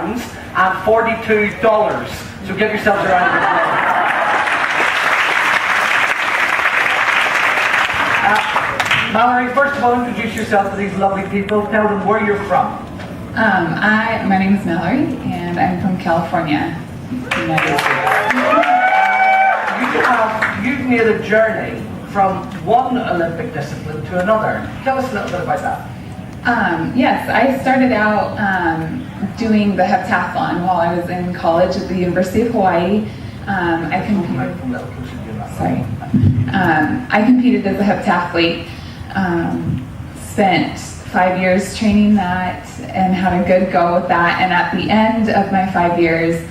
and $42. So give yourselves a round of applause. Mallory, first of all, introduce yourself to these lovely people. Tell them where you're from. My name is Mallory, and I'm from California, United States. You've made a journey from one Olympic discipline to another. Tell us a little bit about that. Yes, I started out doing the heptathlon while I was in college at the University of Hawaii. I competed as a heptathlete. Spent 5 years training that and had a good go with that. And at the end of my 5 years,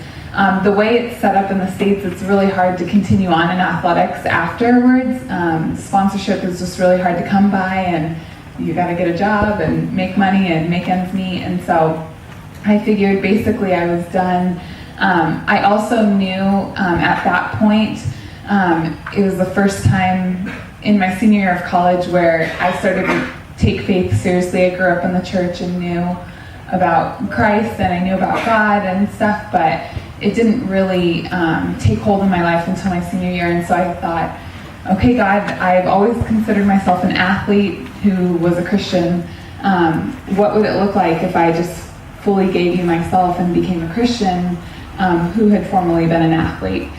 the way it's set up in the States, it's really hard to continue on in athletics afterwards. Sponsorship is just really hard to come by, and you got to get a job and make money and make ends meet. And so I figured basically I was done. I also knew at that point, it was the first time in my senior year of college where I started to take faith seriously. I grew up in the church and knew about Christ, and I knew about God and stuff, but it didn't really take hold in my life until my senior year. And so I thought, okay, God, I've always considered myself an athlete who was a Christian. What would it look like if I just fully gave you myself and became a Christian who had formerly been an athlete?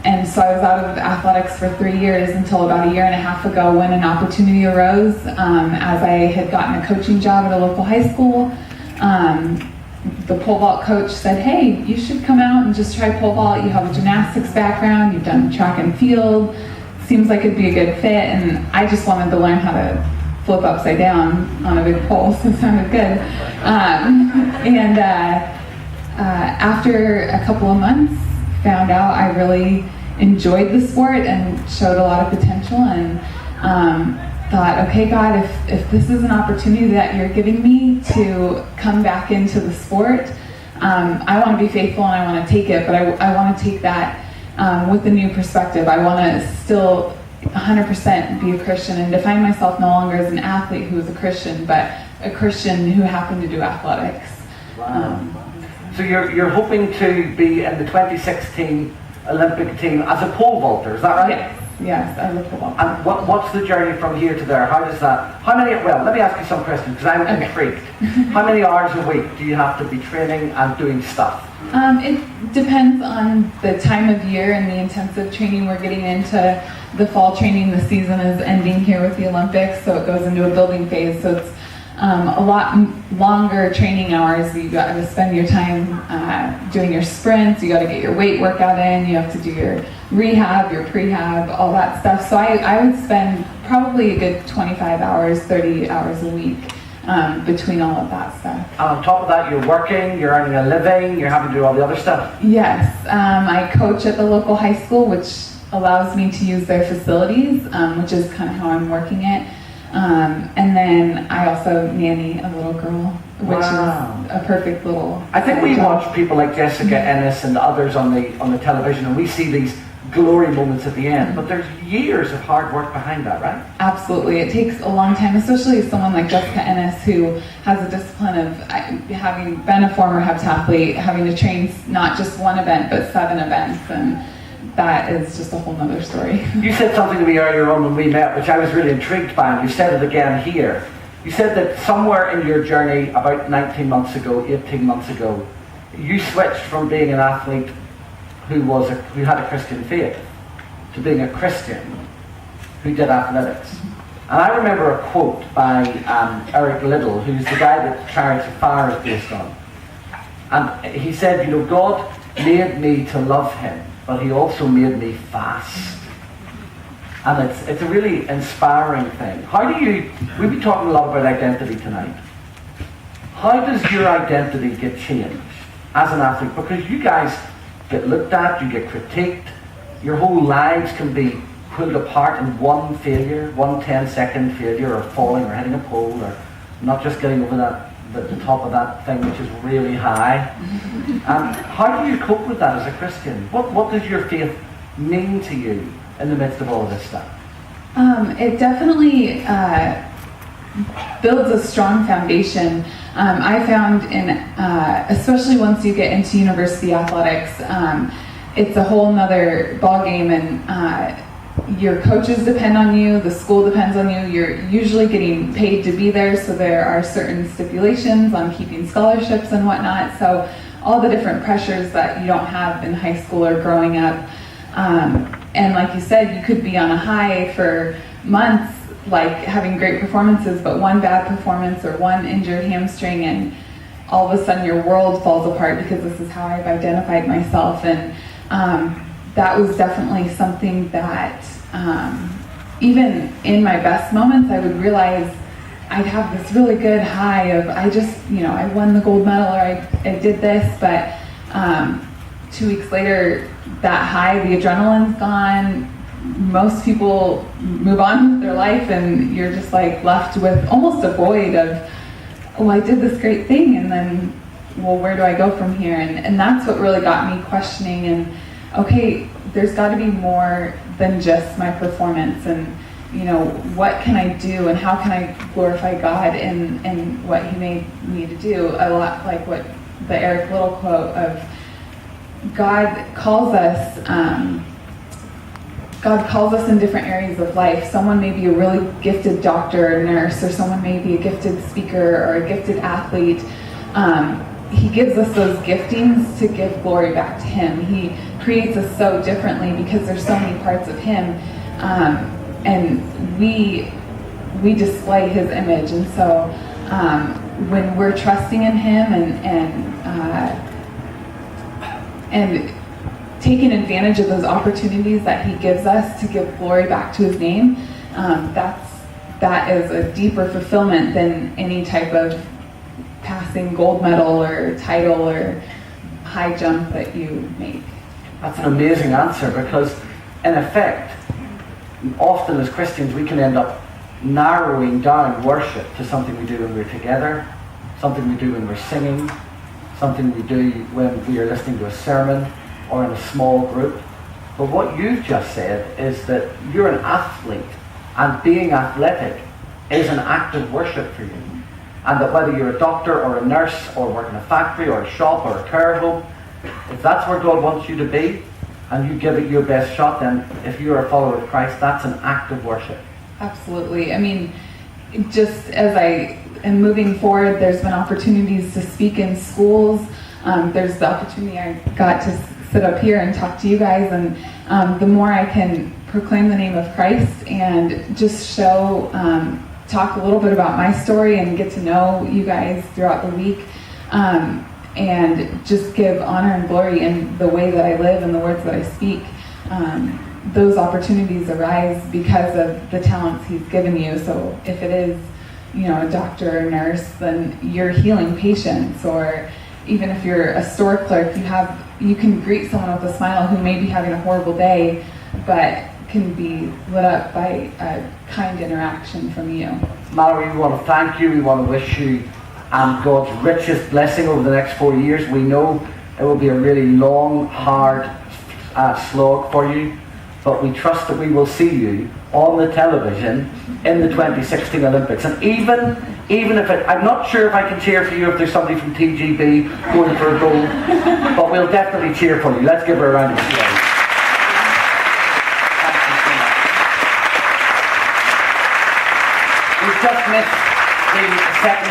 And so I was out of athletics for 3 years until about 1.5 years ago when an opportunity arose as I had gotten a coaching job at a local high school. The pole vault coach said, hey, you should come out and just try pole vault. You have a gymnastics background, you've done track and field, seems like it'd be a good fit. And I just wanted to learn how to flip upside down on a big pole, so it sounded good. After a couple of months, found out I really enjoyed the sport and showed a lot of potential, and thought, okay, God, if this is an opportunity that you're giving me to come back into the sport, I want to be faithful and I want to take it, but I want to take that with a new perspective. I want to still 100% be a Christian and define myself no longer as an athlete who is a Christian, but a Christian who happened to do athletics. Wow. So you're hoping to be in the 2016 Olympic team as a pole vaulter, is that right? Yes, as a pole vaulter. And what's the journey from here to there? How does that, let me ask you some questions because I'm intrigued. How many hours a week do you have to be training and doing stuff? It depends on the time of year and the intensive training. We're getting into the fall training. The season is ending here with the Olympics, so it goes into a building phase. So it's a lot longer training hours. You got to spend your time doing your sprints. You got to get your weight workout in. You have to do your rehab, your prehab, all that stuff. So I would spend probably a good 25 hours, 30 hours a week between all of that stuff. And on top of that, you're working, you're earning a living, you're having to do all the other stuff. Yes, I coach at the local high school, which allows me to use their facilities, which is kind of how I'm working it. And then I also nanny a little girl, which is a perfect little. I think we watch people like Jessica Ennis and others on the television, and we see these glory moments at the end, but there's years of hard work behind that, right? Absolutely, it takes a long time, especially someone like Jessica Ennis who has a discipline of having been a former heptathlete, having to train not just one event but 7 events, and that is just a whole nother story. You said something to me earlier on when we met, which I was really intrigued by, and you said it again here. You said that somewhere in your journey, about 18 months ago, you switched from being an athlete who had a Christian faith to being a Christian who did athletics. And I remember a quote by Eric Liddell, who's the guy that Chariots of Fire is based on. And he said, God made me to love him, but he also made me fast. And it's a really inspiring thing. We'll be talking a lot about identity tonight. How does your identity get changed as an athlete? Because you guys get looked at, you get critiqued, your whole lives can be pulled apart in one failure, one 10-second failure, or falling or hitting a pole, or not just getting over the top of that thing which is really high. How do you cope with that as a Christian? What does your faith mean to you in the midst of all of this stuff? It definitely builds a strong foundation. I found especially once you get into university athletics, it's a whole nother ballgame, and your coaches depend on you, the school depends on you, you're usually getting paid to be there, so there are certain stipulations on keeping scholarships and whatnot, so all the different pressures that you don't have in high school or growing up. And like you said, you could be on a high for months, like having great performances, but one bad performance or one injured hamstring, and all of a sudden your world falls apart, because this is how I've identified myself. And that was definitely something that even in my best moments, I would realize I'd have this really good high of, I won the gold medal, or I did this, but 2 weeks later, that high, the adrenaline's gone, most people move on with their life, and you're just like left with almost a void of, oh, I did this great thing, and then, well, where do I go from here? And that's what really got me questioning, and okay, there's got to be more than just my performance, and what can I do, and how can I glorify God in what He made me to do? A lot like what the Eric Little quote of, God calls us in different areas of life. Someone may be a really gifted doctor or nurse, or someone may be a gifted speaker or a gifted athlete. He gives us those giftings to give glory back to Him. He creates us so differently because there's so many parts of Him, and we display His image. And so when we're trusting in Him and taking advantage of those opportunities that He gives us to give glory back to His name, that is a deeper fulfillment than any type of passing gold medal or title or high jump that you make. That's an amazing answer, because in effect, often as Christians we can end up narrowing down worship to something we do when we're together, something we do when we're singing, something we do when we are listening to a sermon or in a small group. But what you've just said is that you're an athlete, and being athletic is an act of worship for you. And that whether you're a doctor or a nurse or work in a factory or a shop or a care home, if that's where God wants you to be and you give it your best shot, then if you're a follower of Christ, that's an act of worship. Absolutely. I mean, just as I am moving forward, there's been opportunities to speak in schools. There's the opportunity I got to sit up here and talk to you guys, and the more I can proclaim the name of Christ and just show, talk a little bit about my story and get to know you guys throughout the week, and just give honor and glory in the way that I live and the words that I speak. Those opportunities arise because of the talents He's given you. So if it is, a doctor or nurse, then you're healing patients, or even if you're a store clerk, you can greet someone with a smile who may be having a horrible day, but can be lit up by a kind interaction from you. Mallory, we want to thank you. We want to wish you God's richest blessing over the next 4 years. We know it will be a really long, hard slog for you, but we trust that we will see you on the television in the 2016 Olympics. And even if I'm not sure if I can cheer for you if there's somebody from TGB going for a goal, but we'll definitely cheer for you. Let's give her a round of applause. We've just missed the second